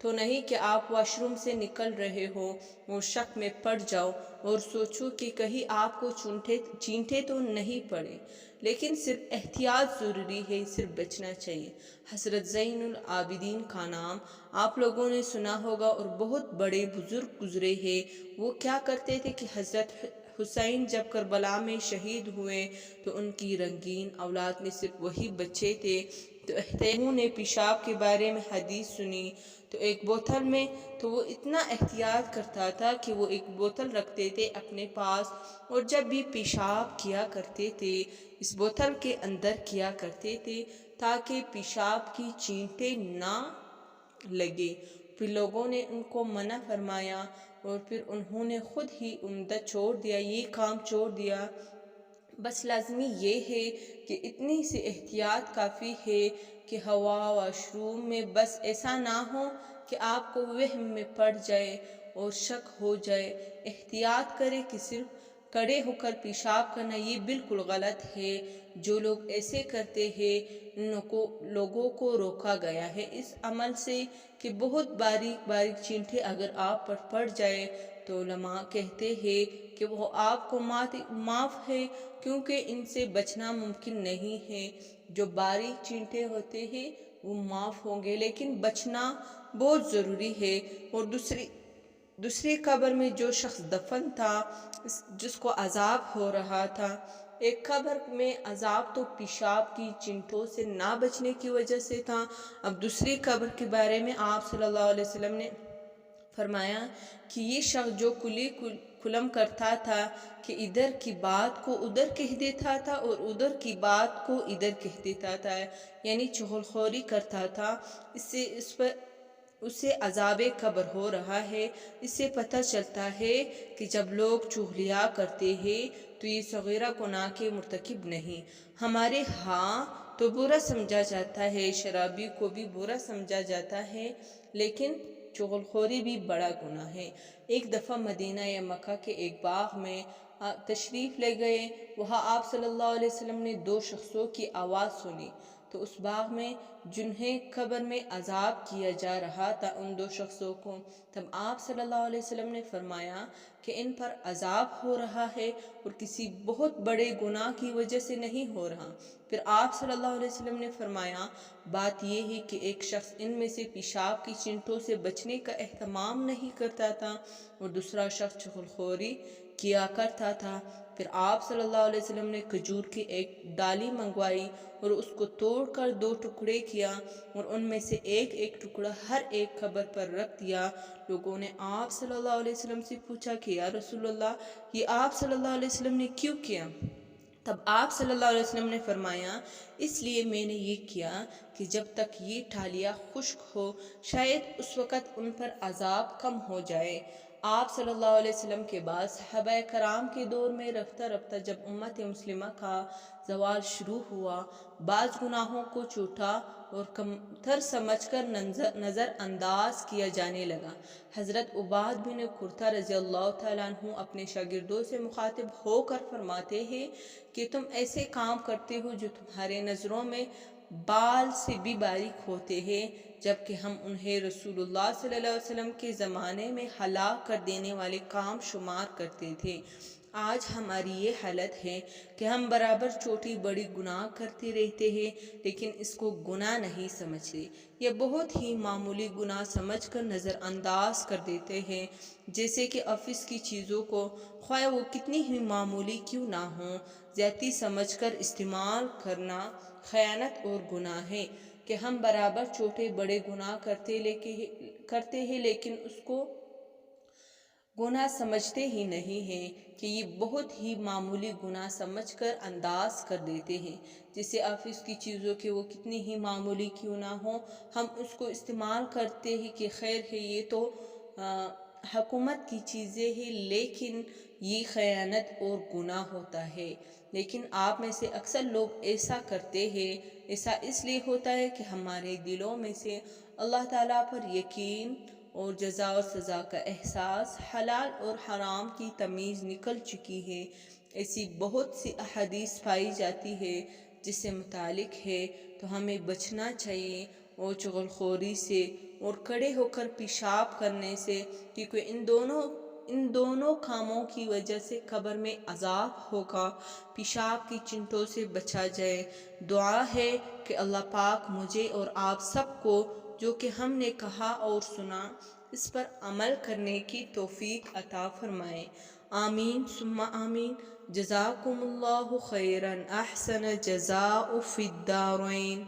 تو نہیں کہ آپ واش روم سے نکل رہے ہو اور شک میں پڑ جاؤ اور سوچو کہ کہیں آپ کو چینٹے تو نہیں پڑے، لیکن صرف احتیاط ضروری ہے، صرف بچنا چاہیے۔ حضرت زین العابدین کا نام آپ لوگوں نے سنا ہوگا اور بہت بڑے بزرگ گزرے ہیں۔ وہ کیا کرتے تھے کہ حضرت حسین جب کربلا میں شہید ہوئے تو ان کی رنگین اولاد میں صرف وہی بچے تھے، تو انہوں نے پیشاب کے بارے میں حدیث سنی تو ایک بوتل میں، تو وہ اتنا احتیاط کرتا تھا کہ وہ ایک بوتل رکھتے تھے اپنے پاس، اور جب بھی پیشاب کیا کرتے تھے اس بوتل کے اندر کیا کرتے تھے تاکہ پیشاب کی چینٹیں نہ لگے۔ پھر لوگوں نے ان کو منع فرمایا اور پھر انہوں نے خود ہی عمدہ چھوڑ دیا، یہ کام چھوڑ دیا۔ بس لازمی یہ ہے کہ اتنی سی احتیاط کافی ہے کہ ہوا واش روم میں بس ایسا نہ ہو کہ آپ کو وہم میں پڑ جائے اور شک ہو جائے۔ احتیاط کرے کہ صرف کھڑے ہو کر پیشاب کرنا، یہ بالکل غلط ہے۔ جو لوگ ایسے کرتے ہیں لوگوں کو روکا گیا ہے اس عمل سے کہ بہت باریک باریک چینٹے اگر آپ پر پڑ جائے تو علماء کہتے ہیں کہ وہ آپ کو معاف ہے، کیونکہ ان سے بچنا ممکن نہیں ہے۔ جو باریک چینٹے ہوتے ہیں وہ معاف ہوں گے، لیکن بچنا بہت ضروری ہے۔ اور دوسری قبر میں جو شخص دفن تھا جس کو عذاب ہو رہا تھا، ایک قبر میں عذاب تو پیشاب کی چینٹوں سے نہ بچنے کی وجہ سے تھا، اب دوسری قبر کے بارے میں آپ صلی اللہ علیہ وسلم نے فرمایا کہ یہ شخص جو کلی کلم کرتا تھا کہ ادھر کی بات کو ادھر کہہ دیتا تھا اور ادھر کی بات کو ادھر کہہ دیتا تھا، یعنی چغل خوری کرتا تھا، اسے عذاب قبر ہو رہا ہے۔ اس سے پتہ چلتا ہے کہ جب لوگ چغلیاں کرتے ہیں تو یہ صغیرہ گناہ کے مرتکب نہیں۔ ہمارے ہاں تو برا سمجھا جاتا ہے، شرابی کو بھی برا سمجھا جاتا ہے، لیکن چغل خوری بھی بڑا گناہ ہے۔ ایک دفعہ مدینہ یا مکہ کے ایک باغ میں تشریف لے گئے، وہاں آپ صلی اللہ علیہ وسلم نے دو شخصوں کی آواز سنی، تو اس باغ میں جنہیں قبر میں عذاب کیا جا رہا تھا ان دو شخصوں کو، تب آپ صلی اللہ علیہ وسلم نے فرمایا کہ ان پر عذاب ہو رہا ہے اور کسی بہت بڑے گناہ کی وجہ سے نہیں ہو رہا۔ پھر آپ صلی اللہ علیہ وسلم نے فرمایا بات یہ ہے کہ ایک شخص ان میں سے پیشاب کی چینٹوں سے بچنے کا اہتمام نہیں کرتا تھا اور دوسرا شخص چغل خوری کیا کرتا تھا۔ پھر آپ صلی اللہ علیہ وسلم نے کھجور کی ایک ڈالی منگوائی اور اس کو توڑ کر دو ٹکڑے کیا اور ان میں سے ایک ایک ٹکڑا ہر ایک قبر پر رکھ دیا۔ لوگوں نے آپ صلی اللہ علیہ وسلم سے پوچھا کہ یا رسول اللہ، یہ آپ صلی اللہ علیہ وسلم نے کیوں کیا؟ تب آپ صلی اللہ علیہ وسلم نے فرمایا اس لیے میں نے یہ کیا کہ جب تک یہ ٹھالیاں خشک ہو شاید اس وقت ان پر عذاب کم ہو جائے۔ آپ صلی اللہ علیہ وسلم کے بعد صحابہ کرام کے دور میں رفتہ رفتہ جب امت مسلمہ کا زوال شروع ہوا، بعض گناہوں کو چھوٹا اور کمتر سمجھ کر نظر انداز کیا جانے لگا۔ حضرت عباد بن قرطہ رضی اللہ تعالیٰ عنہ اپنے شاگردوں سے مخاطب ہو کر فرماتے ہیں کہ تم ایسے کام کرتے ہو جو تمہارے نظروں میں بال سے بھی باریک ہوتے ہیں، جبکہ ہم انہیں رسول اللہ صلی اللہ علیہ وسلم کے زمانے میں ہلاک کر دینے والے کام شمار کرتے تھے۔ آج ہماری یہ حالت ہے کہ ہم برابر چھوٹی بڑی گناہ کرتے رہتے ہیں لیکن اس کو گناہ نہیں سمجھتے، یہ بہت ہی معمولی گناہ سمجھ کر نظر انداز کر دیتے ہیں، جیسے کہ آفس کی چیزوں کو خواہ وہ کتنی ہی معمولی کیوں نہ ہوں زیادتی سمجھ کر استعمال کرنا خیانت اور گناہ ہے کہ ہم برابر چھوٹے بڑے گناہ کرتے ہیں لیکن اس کو گناہ سمجھتے ہی نہیں ہیں کہ یہ بہت ہی معمولی گناہ سمجھ کر انداز کر دیتے ہیں، جیسے آفس کی چیزوں کے وہ کتنی ہی معمولی کیوں نہ ہوں ہم اس کو استعمال کرتے ہیں کہ خیر ہے یہ تو حکومت کی چیزیں ہیں، لیکن یہ خیانت اور گناہ ہوتا ہے۔ لیکن آپ میں سے اکثر لوگ ایسا کرتے ہیں، ایسا اس لیے ہوتا ہے کہ ہمارے دلوں میں سے اللہ تعالیٰ پر یقین اور جزا اور سزا کا احساس، حلال اور حرام کی تمیز نکل چکی ہے۔ ایسی بہت سی احادیث پائی جاتی ہے جس سے متعلق ہے تو ہمیں بچنا چاہیے اور چغل خوری سے اور کھڑے ہو کر پیشاب کرنے سے، کیونکہ ان دونوں کاموں کی وجہ سے قبر میں عذاب ہوگا۔ پیشاب کی چنٹوں سے بچا جائے۔ دعا ہے کہ اللہ پاک مجھے اور آپ سب کو جو کہ ہم نے کہا اور سنا اس پر عمل کرنے کی توفیق عطا فرمائے۔ آمین ثم آمین۔ جزاکم اللہ خیرا، احسن الجزاء فی الدارین۔